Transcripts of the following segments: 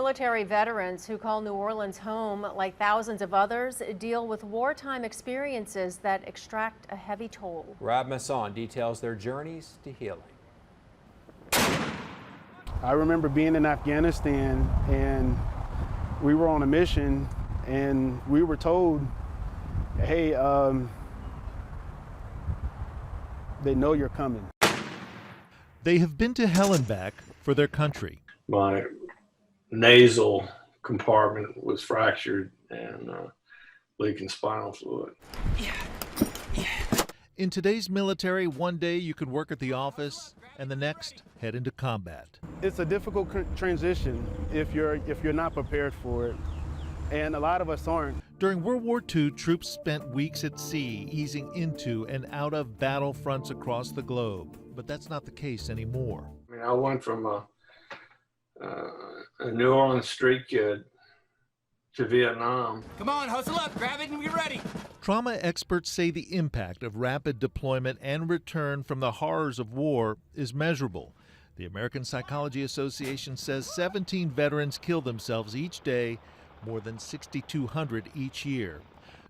Military veterans who call New Orleans home, like thousands of others, deal with wartime experiences that extract a heavy toll. Rob Masson details their journeys to healing. I remember being in Afghanistan, and we were on a mission, and we were told, hey, they know you're coming. They have been to hell and back for their country. My nasal compartment was fractured and leaking spinal fluid. In today's military, one day you can work at the office and the next head into combat. It's a difficult transition if you're not prepared for it, and a lot of us aren't. During World War II, troops spent weeks at sea, easing into and out of battle fronts across the globe. But that's not the case anymore. I mean, I went from a New Orleans street kid to Vietnam. Come on, hustle up, grab it and be ready. Trauma experts say the impact of rapid deployment and return from the horrors of war is measurable. The American Psychology Association says 17 veterans kill themselves each day, more than 6,200 each year.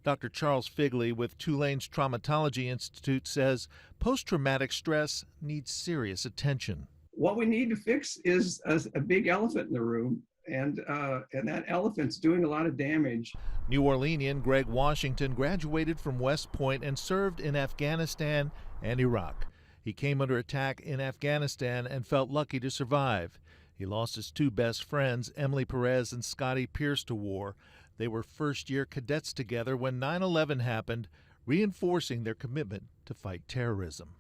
Dr. Charles Figley with Tulane's Traumatology Institute says post-traumatic stress needs serious attention. What we need to fix is a big elephant in the room, and that elephant's doing a lot of damage. New Orleanian Greg Washington graduated from West Point and served in Afghanistan and Iraq. He came under attack in Afghanistan and felt lucky to survive. He lost his two best friends, Emily Perez and Scotty Pierce, to war. They were first-year cadets together when 9/11 happened, reinforcing their commitment to fight terrorism.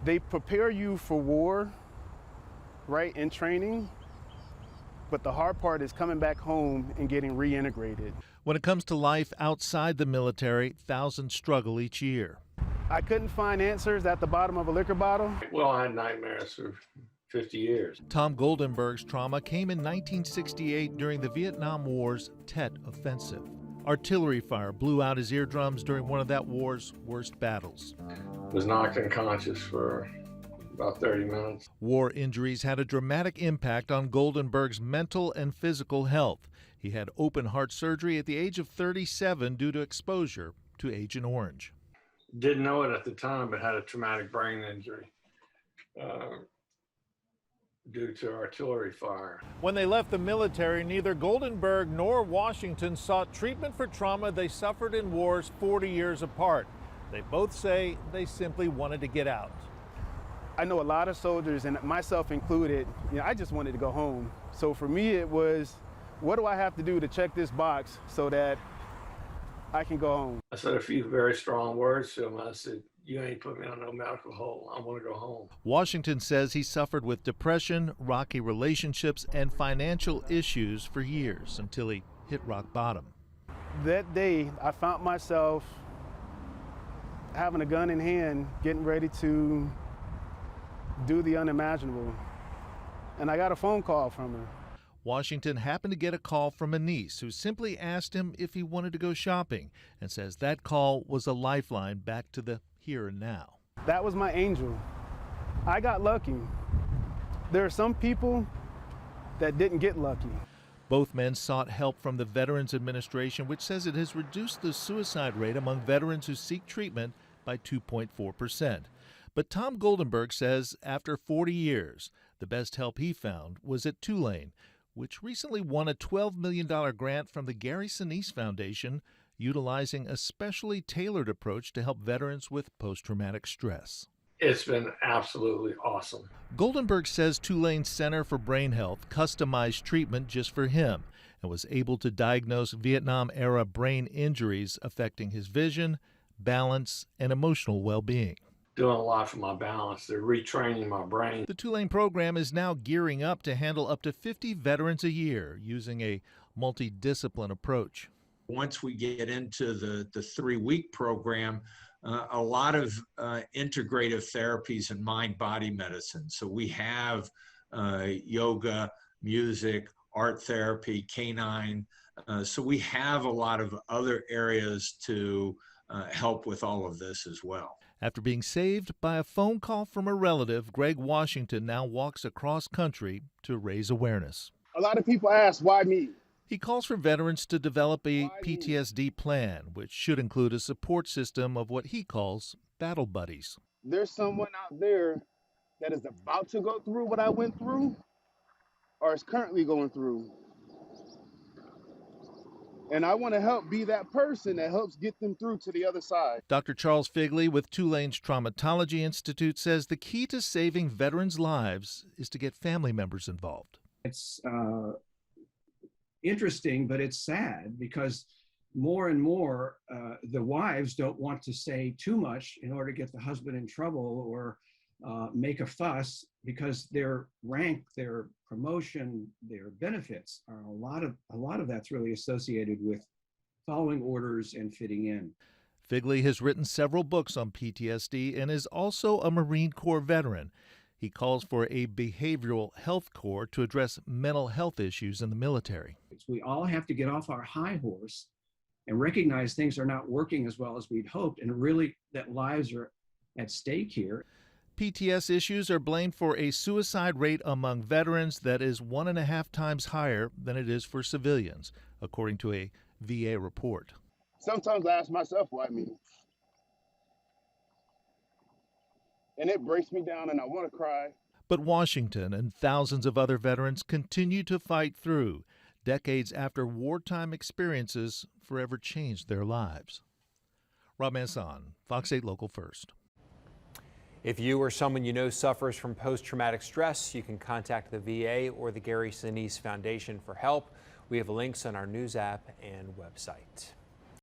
They prepare you for war, right, in training, but the hard part is coming back home and getting reintegrated. When it comes to life outside the military, thousands struggle each year. I couldn't find answers at the bottom of a liquor bottle. Well, I had nightmares for 50 years. Tom Goldenberg's trauma came in 1968 during the Vietnam War's Tet Offensive. Artillery fire blew out his eardrums during one of that war's worst battles. Was knocked unconscious for about 30 minutes. War injuries had a dramatic impact on Goldenberg's mental and physical health. He had open heart surgery at the age of 37 due to exposure to Agent Orange. Didn't know it at the time, but had a traumatic brain injury due to artillery fire. When they left the military, neither Goldenberg nor Washington sought treatment for trauma they suffered in wars 40 years apart. They both say they simply wanted to get out. I know a lot of soldiers, and myself included, I just wanted to go home. So for me, it was, what do I have to do to check this box so that I can go home? I said a few very strong words to him. I said, you ain't put me on no medical hold. I want to go home. Washington says he suffered with depression, rocky relationships, and financial issues for years until he hit rock bottom. That day, I found myself having a gun in hand, getting ready to do the unimaginable. And I got a phone call from her. Washington happened to get a call from a niece who simply asked him if he wanted to go shopping, and says that call was a lifeline back to the here and now. That was my angel. I got lucky. There are some people that didn't get lucky. Both men sought help from the Veterans Administration, which says it has reduced the suicide rate among veterans who seek treatment by 2.4%. But Tom Goldenberg says after 40 years, the best help he found was at Tulane, which recently won a $12 million grant from the Gary Sinise Foundation, utilizing a specially tailored approach to help veterans with post-traumatic stress. It's been absolutely awesome. Goldenberg says Tulane's Center for Brain Health customized treatment just for him and was able to diagnose Vietnam-era brain injuries affecting his vision, balance, and emotional well-being. Doing a lot for my balance. They're retraining my brain. The Tulane program is now gearing up to handle up to 50 veterans a year using a multidiscipline approach. Once we get into the 3-week program, a lot of integrative therapies and mind-body medicine. So we have yoga, music, art therapy, canine. So we have a lot of other areas to help with all of this as well. After being saved by a phone call from a relative, Greg Washington now walks across country to raise awareness. lot of people ask, why me? He calls for veterans to develop a PTSD plan, which should include a support system of what he calls battle buddies. There's someone out there that is about to go through what I went through or is currently going through. And I want to help be that person that helps get them through to the other side. Dr. Charles Figley with Tulane's Traumatology Institute says the key to saving veterans' lives is to get family members involved. It's interesting, but it's sad because more and more the wives don't want to say too much in order to get the husband in trouble or make a fuss, because their rank, their promotion, their benefits are a lot of that's really associated with following orders and fitting in. Figley has written several books on PTSD and is also a Marine Corps veteran. He calls for a behavioral health corps to address mental health issues in the military. We all have to get off our high horse and recognize things are not working as well as we'd hoped, and really that lives are at stake here. PTS issues are blamed for a suicide rate among veterans that is 1.5 times higher than it is for civilians, according to a VA report. Sometimes I ask myself, why me? And it breaks me down and I want to cry. But Washington and thousands of other veterans continue to fight through, decades after wartime experiences forever changed their lives. Rob Manson, Fox 8 Local First. If you or someone you know suffers from post-traumatic stress, you can contact the VA or the Gary Sinise Foundation for help. We have links on our news app and website.